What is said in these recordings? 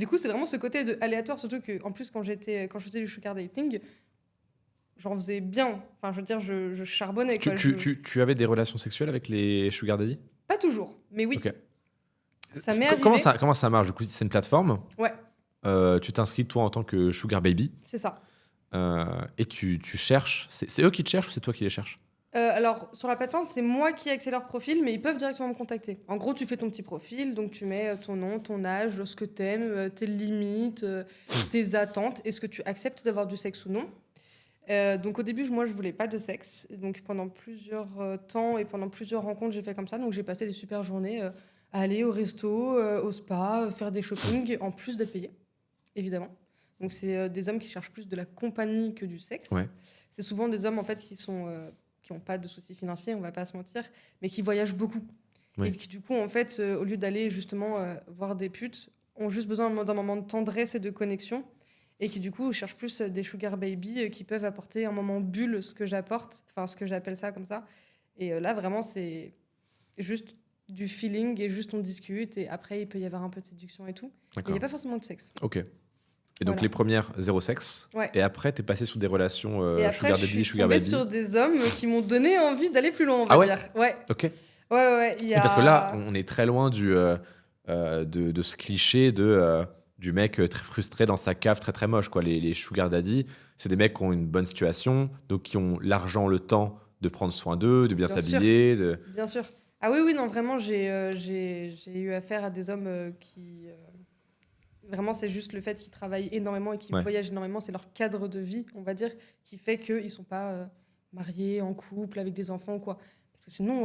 Du coup, c'est vraiment ce côté de aléatoire, surtout que en plus quand je faisais du sugar dating, j'en faisais bien. Enfin, je veux dire, je charbonnais Tu, quoi. tu, tu, tu avais des relations sexuelles avec les sugar daddy? Pas toujours, mais oui, Ok. ça m'est Comment arrivé. ça marche? Du coup, c'est une plateforme. Ouais, Tu t'inscris toi en tant que sugar baby c'est ça. et tu cherches. C'est eux qui te cherchent ou c'est toi qui les cherches? Alors, sur la plateforme, c'est moi qui ai accès à leur profil, mais ils peuvent directement me contacter. En gros, tu fais ton petit profil, donc tu mets ton nom, ton âge, ce que t'aimes, tes limites, tes attentes, est-ce que tu acceptes d'avoir du sexe ou non. Donc au début, moi, je voulais pas de sexe. Donc pendant plusieurs temps et pendant plusieurs rencontres, j'ai fait comme ça. Donc j'ai passé des super journées à aller au resto, au spa, faire des shopping, en plus d'être payée, évidemment. Donc c'est des hommes qui cherchent plus de la compagnie que du sexe. Ouais. C'est souvent des hommes en fait qui ont pas de soucis financiers, on va pas se mentir, mais qui voyagent beaucoup. Oui. Et qui du coup, en fait, au lieu d'aller justement voir des putes, ont juste besoin d'un moment de tendresse et de connexion et qui du coup cherchent plus des sugar baby qui peuvent apporter un moment bulle ce que j'apporte, enfin ce que j'appelle ça comme ça. Et là vraiment c'est juste du feeling et juste on discute et après il peut y avoir un peu de séduction et tout. Et il D'accord. n'y a pas forcément de sexe. Ok. Et donc Voilà. les premières, zéro sexe. Ouais. Et après, t'es passé sur des relations Et après sugar je daddy, suis sugar tombée baby. sur des hommes qui m'ont donné envie d'aller plus loin, on va Ah ouais? dire. Ouais. Ok. Ouais, il y Oui, a... parce que là, on est très loin de ce cliché du mec très frustré dans sa cave, très très moche. Quoi. Les sugar daddy, c'est des mecs qui ont une bonne situation, donc qui ont l'argent, le temps de prendre soin d'eux, de bien Bien sûr. s'habiller. Bien sûr. Ah oui, non, vraiment, j'ai eu affaire à des hommes qui... vraiment, c'est juste le fait qu'ils travaillent énormément et qu'ils Ouais. voyagent énormément. C'est leur cadre de vie, on va dire, qui fait qu'ils ne sont pas mariés, en couple, avec des enfants ou quoi. Parce que sinon,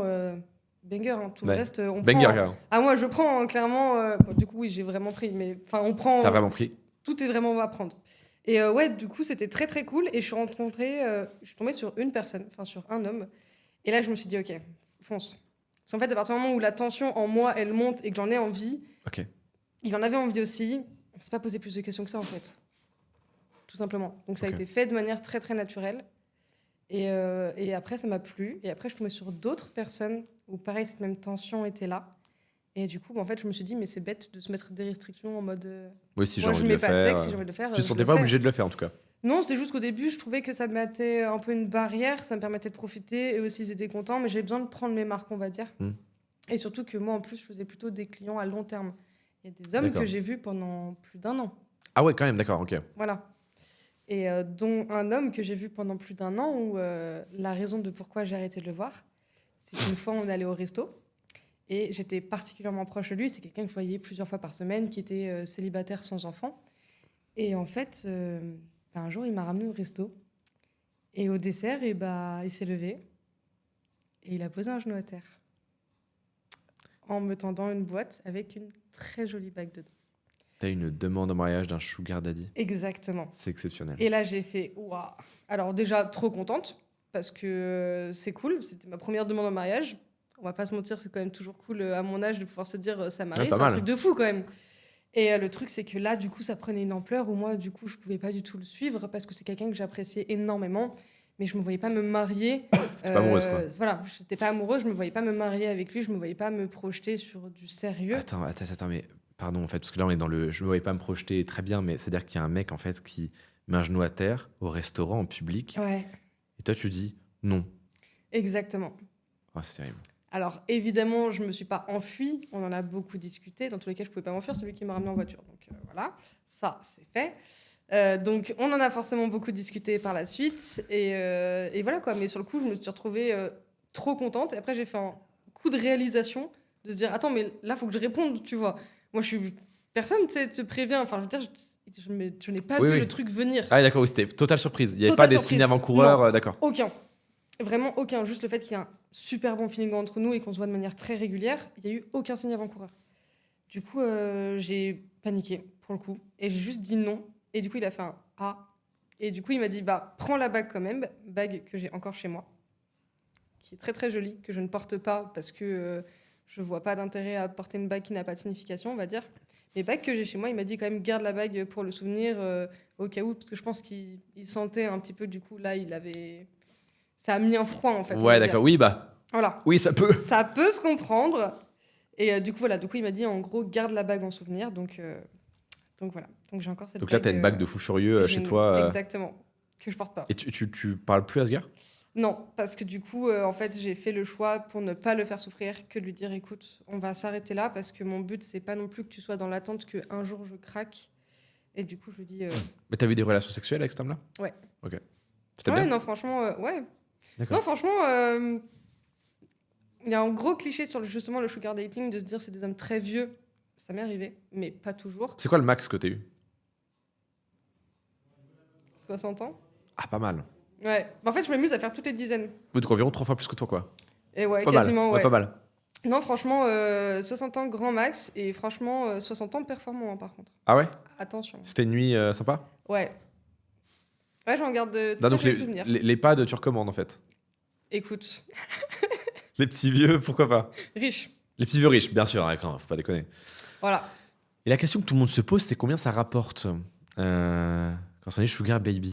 banger, hein, tout Ouais. le reste, on Banger, prend... carrément. Ah, moi, je prends, hein, clairement... bon, du coup, oui, j'ai vraiment pris, mais... Enfin, on prend... T'as vraiment pris. Tout est vraiment à prendre. Et ouais, du coup, c'était très, très cool. Et je suis tombée sur une personne, enfin, sur un homme. Et là, je me suis dit, OK, fonce. Parce qu'en fait, à partir du moment où la tension en moi, elle monte et que j'en ai envie, Ok. il en avait envie aussi. On ne s'est pas posé plus de questions que ça, en fait. Tout simplement. Donc, ça a Ok. été fait de manière très, très naturelle. Et après, ça m'a plu. Et après, je suis tombée sur d'autres personnes où, pareil, cette même tension était là. Et du coup, en fait, je me suis dit, mais c'est bête de se mettre des restrictions en mode... Oui, si j'ai moi, envie je de mets le pas de faire. sexe, si j'ai envie de le faire, Tu te je sentais le pas fais. obligé de le faire, en tout cas. Non, c'est juste qu'au début, je trouvais que ça me mettait un peu une barrière, ça me permettait de profiter, et aussi ils étaient contents, mais j'avais besoin de prendre mes marques, on va dire. Mm. Et surtout que moi, en plus, je faisais plutôt des clients à long terme. Il y a des hommes D'accord. que j'ai vus pendant plus d'1 an. Ah ouais, quand même, d'accord, ok. Voilà. Et dont un homme que j'ai vu pendant plus d'1 an, où la raison de pourquoi j'ai arrêté de le voir, c'est qu'une fois, on est allé au resto, et j'étais particulièrement proche de lui. C'est quelqu'un que je voyais plusieurs fois par semaine, qui était célibataire sans enfant. Et en fait, un jour, il m'a ramené au resto. Et au dessert, il s'est levé et il a posé un genou à terre en me tendant une boîte avec une très jolie bague dedans. T'as une demande en mariage d'un sugar daddy. Exactement. C'est exceptionnel. Et là, j'ai fait waouh. Alors déjà, trop contente parce que c'est cool. C'était ma première demande en mariage. On va pas se mentir, c'est quand même toujours cool à mon âge de pouvoir se dire ça m'arrive. Ouais, pas C'est un mal. truc de fou quand même. Et le truc, c'est que là, du coup, ça prenait une ampleur où moi, du coup, je pouvais pas du tout le suivre parce que c'est quelqu'un que j'appréciais énormément. Mais je me voyais pas me marier. T'es pas amoureuse, quoi. Voilà, je n'étais pas amoureuse, je me voyais pas me marier avec lui, je me voyais pas me projeter sur du sérieux. Attends, mais pardon, en fait, parce que là, on est dans le. Je ne voyais pas me projeter très bien, mais c'est-à-dire qu'il y a un mec, en fait, qui met un genou à terre au restaurant, en public, Ouais, et toi, tu dis non. exactement. Oh, c'est terrible. Alors évidemment, je me suis pas enfuie, on en a beaucoup discuté. Dans tous les cas, je pouvais pas m'enfuir, c'est lui qui m'a ramené en voiture. Donc voilà, ça c'est fait. Donc on en a forcément beaucoup discuté par la suite. Et voilà quoi, mais sur le coup, je me suis retrouvée trop contente. Et après, j'ai fait un coup de réalisation de se dire, attends, mais là, faut que je réponde, tu vois. Moi, je suis... Personne te prévient. Enfin, je veux dire, je n'ai pas Oui, vu oui. le truc venir. Ah, d'accord, oui, c'était totale surprise. Il n'y avait Totale pas des surprise. signes avant-coureurs, Non. d'accord. Aucun. Vraiment aucun. Juste le fait qu'il y a un super bon feeling entre nous et qu'on se voit de manière très régulière, il n'y a eu aucun signe avant-coureur. Du coup, j'ai paniqué pour le coup. Et j'ai juste dit non. Et du coup, il a fait un A. Et du coup, il m'a dit, bah, prends la bague quand même. Bague que j'ai encore chez moi. Qui est très très jolie, que je ne porte pas parce que je vois pas d'intérêt à porter une bague qui n'a pas de signification, on va dire. Les bagues que j'ai chez moi, il m'a dit quand même garde la bague pour le souvenir au cas où, parce que je pense qu'il sentait un petit peu, du coup, là, il avait... Ça a mis un froid, en fait. on Ouais, va d'accord, dire. oui, bah. Voilà. Oui, ça peut. Ça peut se comprendre. Et du coup, voilà, du coup, il m'a dit, en gros, garde la bague en souvenir. Donc, Donc voilà. Donc j'ai encore cette Donc là, t'as une bague de fou furieux j'ai chez une- toi. Exactement. Que je porte pas. Et tu parles plus à ce gars? Non, parce que du coup, en fait, j'ai fait le choix pour ne pas le faire souffrir que de lui dire, écoute, on va s'arrêter là parce que mon but, c'est pas non plus que tu sois dans l'attente qu'un jour je craque. Et du coup, je lui dis, Mais t'as eu des relations sexuelles avec cet homme-là? Ouais. Ok. C'était ouais, bien? non, franchement, ouais. D'accord. Non, franchement, il y a un gros cliché sur justement le sugar dating de se dire c'est des hommes très vieux. Ça m'est arrivé, mais pas toujours. C'est quoi le max que t'as eu? 60 ans. Ah, pas mal. Ouais. En fait, je m'amuse à faire toutes les dizaines. Donc environ 3 fois plus que toi, quoi. Et ouais, Pas quasiment, mal. ouais. Pas mal. Non, franchement, 60 ans grand max. Et franchement, 60 ans performant, hein, par contre. Ah ouais? Attention. C'était une nuit sympa? Ouais. Ouais, j'en garde de Ah, très donc jolis souvenirs. les pads, tu recommandes en fait. Écoute, Les petits vieux, pourquoi pas? riche. Les petits vieux riches, bien sûr, ouais, faut pas déconner. Voilà. Et la question que tout le monde se pose, c'est combien ça rapporte quand on est sugar baby?